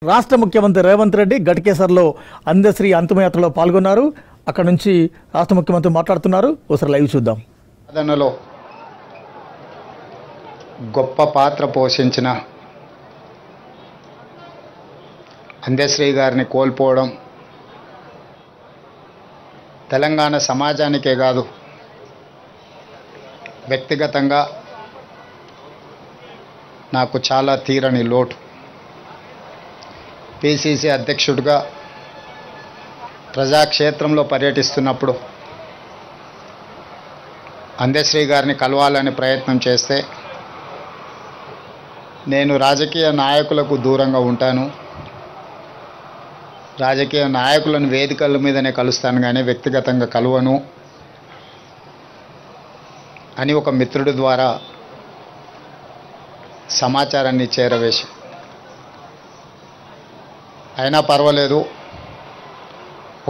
రాష్ట్ర ముఖ్యమంత్రి రేవంత్ రెడ్డి గట్కేసర్లో అందశ్రీ అంతిమయాత్రలో పాల్గొన్నారు. అక్కడ నుంచి రాష్ట్ర ముఖ్యమంత్రి మాట్లాడుతున్నారు. ఒకసారి లైవ్ చూద్దాం. సాధనలో గొప్ప పాత్ర పోషించిన అందశ్రీ గారిని కోల్పోవడం తెలంగాణ సమాజానికే కాదు, వ్యక్తిగతంగా నాకు చాలా తీరని లోటు. పిసిసి అధ్యక్షుడిగా ప్రజాక్షేత్రంలో పర్యటిస్తున్నప్పుడు అందశ్రీ గారిని కలవాలని ప్రయత్నం చేస్తే నేను రాజకీయ నాయకులకు దూరంగా ఉంటాను, రాజకీయ నాయకులను వేదికల మీదనే కలుస్తాను కానీ వ్యక్తిగతంగా కలవను అని ఒక మిత్రుడి ద్వారా సమాచారాన్ని చేరవేసి, అయినా పర్వాలేదు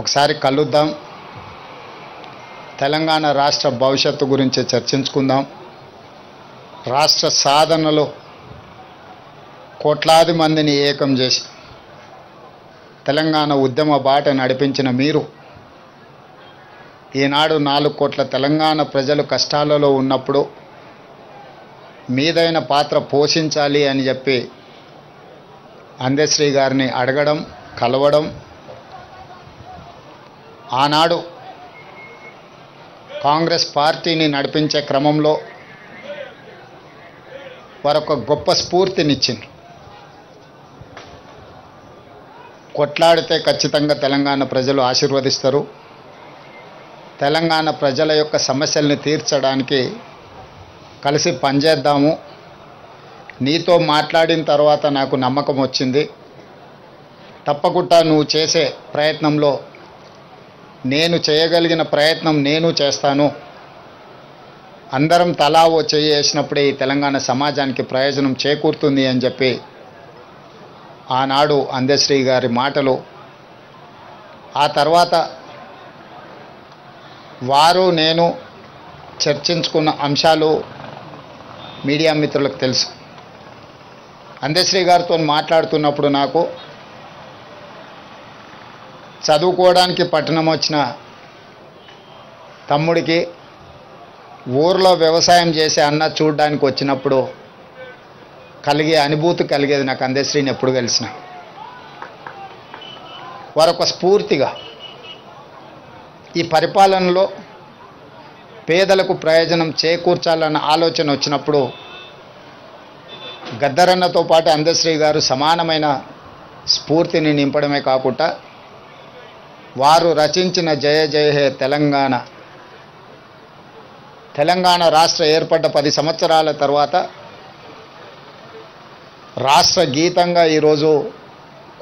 ఒకసారి కలుద్దాం, తెలంగాణ రాష్ట్ర భవిష్యత్తు గురించి చర్చించుకుందాం, రాష్ట్ర సాధనలో కోట్లాది మందిని ఏకం చేసి తెలంగాణ ఉద్యమ బాట నడిపించిన మీరు ఈనాడు 4 కోట్ల తెలంగాణ ప్రజలు కష్టాలలో ఉన్నప్పుడు మీదైన పాత్ర పోషించాలి అని చెప్పి అందశ్రీ గారిని అడగడం, కలవడం, ఆనాడు కాంగ్రెస్ పార్టీని నడిపించే క్రమంలో వారొక గొప్ప స్ఫూర్తినిచ్చింది. కొట్లాడితే ఖచ్చితంగా తెలంగాణ ప్రజలు ఆశీర్వదిస్తారు, తెలంగాణ ప్రజల యొక్క సమస్యల్ని తీర్చడానికి కలిసి పనిచేద్దాము, నీతో మాట్లాడిన తర్వాత నాకు నమ్మకం వచ్చింది, తప్పకుండా నువ్వు చేసే ప్రయత్నంలో నేను చేయగలిగిన ప్రయత్నం నేను చేస్తాను, అందరం తలా ఓ చెయ్యి వేసినప్పుడే ఈ తెలంగాణ సమాజానికి ప్రయోజనం చేకూరుతుంది అని చెప్పి ఆనాడు అందశ్రీ గారి మాటలు, ఆ తర్వాత వారు నేను చర్చించుకున్న అంశాలు మీడియా మిత్రులకు తెలుసు. అందశ్రీ గారితో మాట్లాడుతున్నప్పుడు నాకు చదువుకోవడానికి పట్టణం వచ్చిన తమ్ముడికి ఊర్లో వ్యవసాయం చేసే అన్న చూడడానికి వచ్చినప్పుడు కలిగే అనుభూతి కలిగేది నాకు అందశ్రీని ఎప్పుడు కలిసిన. వారొక స్ఫూర్తిగా ఈ పరిపాలనలో పేదలకు ప్రయోజనం చేకూర్చాలన్న ఆలోచన వచ్చినప్పుడు గద్దరన్నతో పాటు అందశ్రీ గారు సమానమైన స్ఫూర్తిని నింపడమే కాకుండా వారు రచించిన జయ జయ హే తెలంగాణ, తెలంగాణ రాష్ట్ర ఏర్పడ్డ 10 సంవత్సరాల తర్వాత రాష్ట్ర గీతంగా ఈరోజు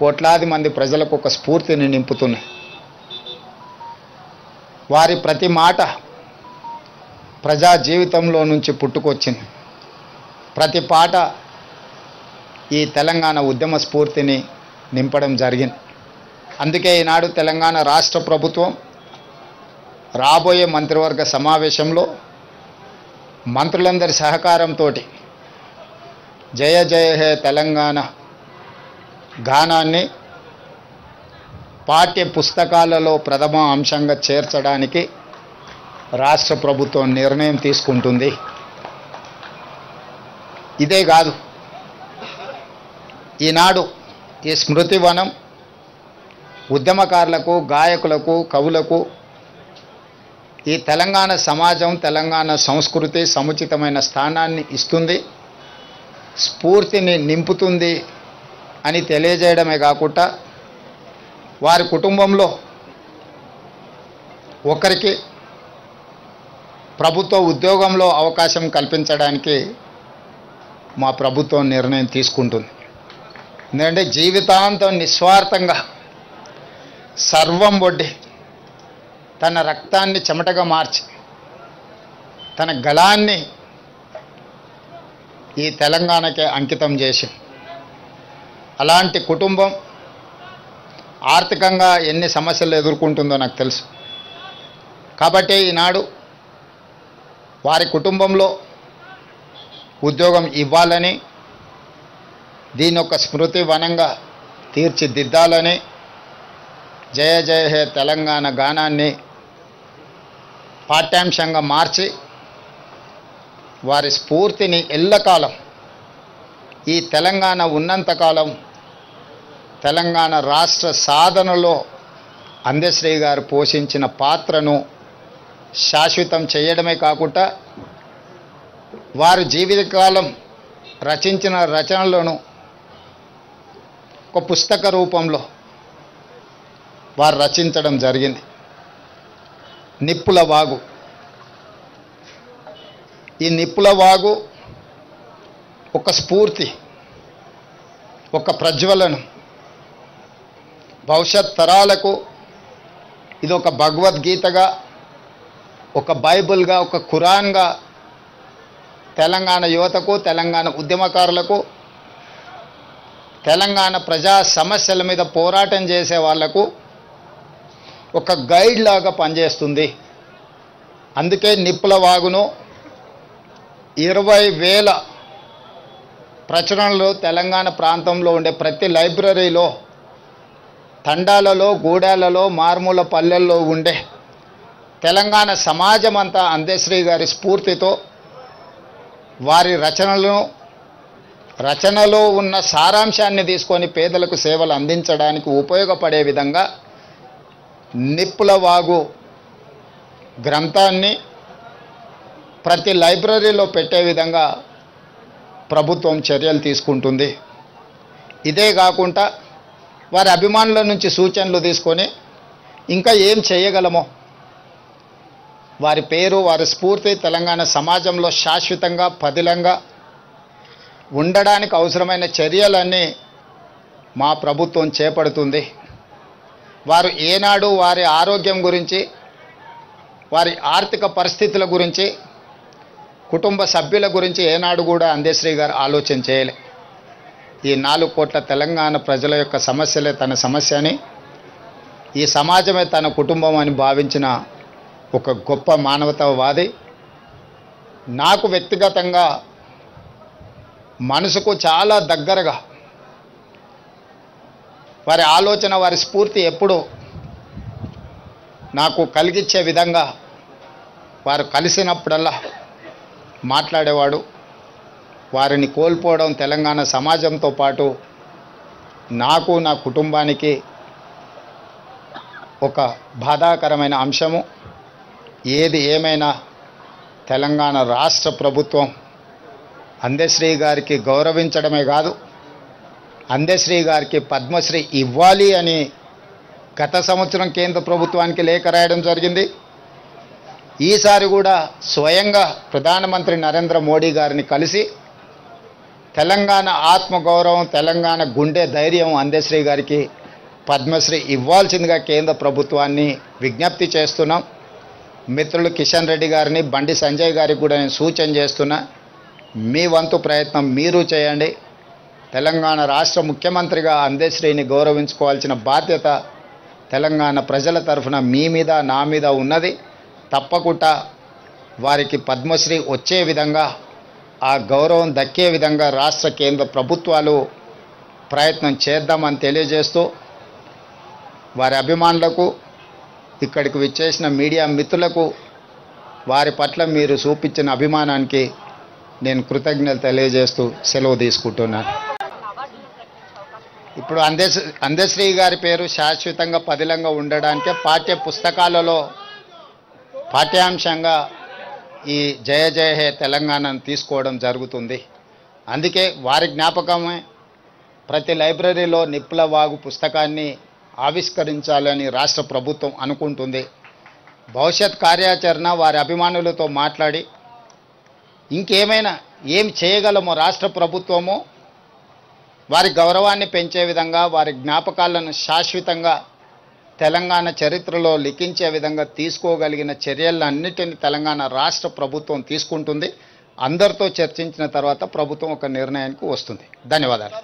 కోట్లాది మంది ప్రజలకు ఒక స్ఫూర్తిని నింపుతున్నాయి. వారి ప్రతి మాట ప్రజా జీవితంలో నుంచి పుట్టుకొచ్చింది, ప్రతి పాట ఈ తెలంగాణ ఉద్యమ స్ఫూర్తిని నింపడం జరిగింది. అందుకే ఈనాడు తెలంగాణ రాష్ట్ర ప్రభుత్వం రాబోయే మంత్రివర్గ సమావేశంలో మంత్రులందరి సహకారంతో జయ జయ హే తెలంగాణ గానాన్ని పాఠ్య పుస్తకాలలో ప్రథమ అంశంగా చేర్చడానికి రాష్ట్ర ప్రభుత్వం నిర్ణయం తీసుకుంటుంది. ఇదే కాదు, ఈనాడు ఈ స్మృతివనం ఉద్యమకారులకు, గాయకులకు, కవులకు ఈ తెలంగాణ సమాజం, తెలంగాణ సంస్కృతి సముచితమైన స్థానాన్ని ఇస్తుంది, స్ఫూర్తిని నింపుతుంది అని తెలియజేయడమే కాకుండా వారి కుటుంబంలో ఒకరికి ప్రభుత్వ ఉద్యోగంలో అవకాశం కల్పించడానికి మా ప్రభుత్వం నిర్ణయం తీసుకుంటుంది. ఎందుకంటే జీవితాంతం నిస్వార్థంగా సర్వం ఒడ్డి తన రక్తాన్ని చెమటగా మార్చి తన గళాన్ని ఈ తెలంగాణకే అంకితం చేసి, అలాంటి కుటుంబం ఆర్థికంగా ఎన్ని సమస్యలు ఎదుర్కొంటుందో నాకు తెలుసు. కాబట్టి ఈనాడు వారి కుటుంబంలో ఉద్యోగం ఇవ్వాలని దీని ఒక స్మృతి వనంగా తీర్చిదిద్దాలని జయ జయ హే తెలంగాణ గానాన్ని పాఠ్యాంశంగా మార్చి వారి స్ఫూర్తిని ఎల్లకాలం ఈ తెలంగాణ ఉన్నంతకాలం తెలంగాణ రాష్ట్ర సాధనలో అందశ్రీ గారు పోషించిన పాత్రను శాశ్వతం చేయడమే కాకుండా వారు జీవితకాలం రచించిన రచనలను ఒక పుస్తక రూపంలో వారు రచించడం జరిగింది. నిప్పుల వాగు. ఈ నిప్పుల వాగు ఒక స్ఫూర్తి, ఒక ప్రజ్వలనం. భవిష్యత్ తరాలకు ఇది ఒక భగవద్గీతగా, ఒక బైబిల్గా, ఒక ఖురాన్గా తెలంగాణ యువతకు, తెలంగాణ ఉద్యమకారులకు, తెలంగాణ ప్రజా సమస్యల మీద పోరాటం చేసే వాళ్లకు ఒక గైడ్ లాగా పనిచేస్తుంది. అందుకే నిప్పుల వాగును 20,000 ప్రచురణలు తెలంగాణ ప్రాంతంలో ఉండే ప్రతి లైబ్రరీలో, తండాలలో, గూడాలలో, మారుమూల పల్లెల్లో ఉండే తెలంగాణ సమాజం అంతా అందశ్రీ గారి స్ఫూర్తితో వారి రచనలో ఉన్న సారాంశాన్ని తీసుకొని పేదలకు సేవలు అందించడానికి ఉపయోగపడే విధంగా నిప్పుల వాగు గ్రంథాన్ని ప్రతి లైబ్రరీలో పెట్టే విధంగా ప్రభుత్వం చర్యలు తీసుకుంటుంది. ఇదే కాకుండా వారి అభిమానుల నుంచి సూచనలు తీసుకొని ఇంకా ఏం చేయగలమో, వారి పేరు, వారి స్ఫూర్తి తెలంగాణ సమాజంలో శాశ్వతంగా పదిలంగా ఉండడానికి అవసరమైన చర్యలన్నీ మా ప్రభుత్వం చేపడుతుంది. వారు ఏనాడు వారి ఆరోగ్యం గురించి, వారి ఆర్థిక పరిస్థితుల గురించి, కుటుంబ సభ్యుల గురించి ఏనాడు కూడా అందశ్రీ గారు ఆలోచన చేయలే. ఈ 4 కోట్ల తెలంగాణ ప్రజల యొక్క సమస్యలే తన సమస్య అని, ఈ సమాజమే తన కుటుంబం అని భావించిన ఒక గొప్ప మానవతావాది. నాకు వ్యక్తిగతంగా మనసుకు చాలా దగ్గరగా వారి ఆలోచన, వారి స్ఫూర్తి ఎప్పుడూ నాకు కలిగించే విధంగా వారు కలిసినప్పుడల్లా మాట్లాడేవాడు. వారిని కోల్పోవడం తెలంగాణ సమాజంతో పాటు నాకు, నా కుటుంబానికి ఒక బాధాకరమైన అంశము. ఏది ఏమైనా తెలంగాణ రాష్ట్ర ప్రభుత్వం అందశ్రీ గారికి గౌరవించడమే కాదు, అందశ్రీ గారికి పద్మశ్రీ ఇవ్వాలి అని గత సంవత్సరం కేంద్ర ప్రభుత్వానికి లేఖ రాయడం జరిగింది. ఈసారి కూడా స్వయంగా ప్రధానమంత్రి నరేంద్ర మోడీ గారిని కలిసి తెలంగాణ ఆత్మగౌరవం, తెలంగాణ గుండె ధైర్యం అందశ్రీ గారికి పద్మశ్రీ ఇవ్వాల్సిందిగా కేంద్ర ప్రభుత్వాన్ని విజ్ఞప్తి చేస్తున్నాం. మిత్రులు కిషన్ రెడ్డి గారిని, బండి సంజయ్ గారికి కూడా నేను సూచన చేస్తున్నా, మీ వంతు ప్రయత్నం మీరు చేయండి. తెలంగాణ రాష్ట్ర ముఖ్యమంత్రిగా అందశ్రీని గౌరవించుకోవాల్సిన బాధ్యత తెలంగాణ ప్రజల తరఫున మీ మీద, నా మీద ఉన్నది. తప్పకుండా వారికి పద్మశ్రీ వచ్చే విధంగా, ఆ గౌరవం దక్కే విధంగా రాష్ట్ర కేంద్ర ప్రభుత్వాలు ప్రయత్నం చేద్దామని తెలియజేస్తూ, వారి అభిమానులకు, ఇక్కడికి విచ్చేసిన మీడియా మిత్రులకు వారి పట్ల మీరు చూపించిన అభిమానానికి నేను కృతజ్ఞతలు తెలియజేస్తూ సెలవు తీసుకుంటున్నాను. ఇప్పుడు అందశ్రీ గారి పేరు శాశ్వతంగా పదిలంగా ఉండడానికే పాఠ్య పుస్తకాలలో పాఠ్యాంశంగా ఈ జయ జయ హే తెలంగాణను తీసుకోవడం జరుగుతుంది. అందుకే వారి జ్ఞాపకమే ప్రతి లైబ్రరీలో నిప్పుల వాగు పుస్తకాన్ని ఆవిష్కరించాలని రాష్ట్ర ప్రభుత్వం అనుకుంటుంది. భవిష్యత్ కార్యాచరణ వారి అభిమానులతో మాట్లాడి ఇంకేమైనా ఏం చేయగలమో రాష్ట్ర ప్రభుత్వము వారి గౌరవాన్ని పెంచే విధంగా, వారి జ్ఞాపకాలను శాశ్వతంగా తెలంగాణ చరిత్రలో లిఖించే విధంగా తీసుకోగలిగిన చర్యలన్నిటిని తెలంగాణ రాష్ట్ర ప్రభుత్వం తీసుకుంటుంది. అందరితో చర్చించిన తర్వాత ప్రభుత్వం ఒక నిర్ణయానికి వస్తుంది. ధన్యవాదాలు.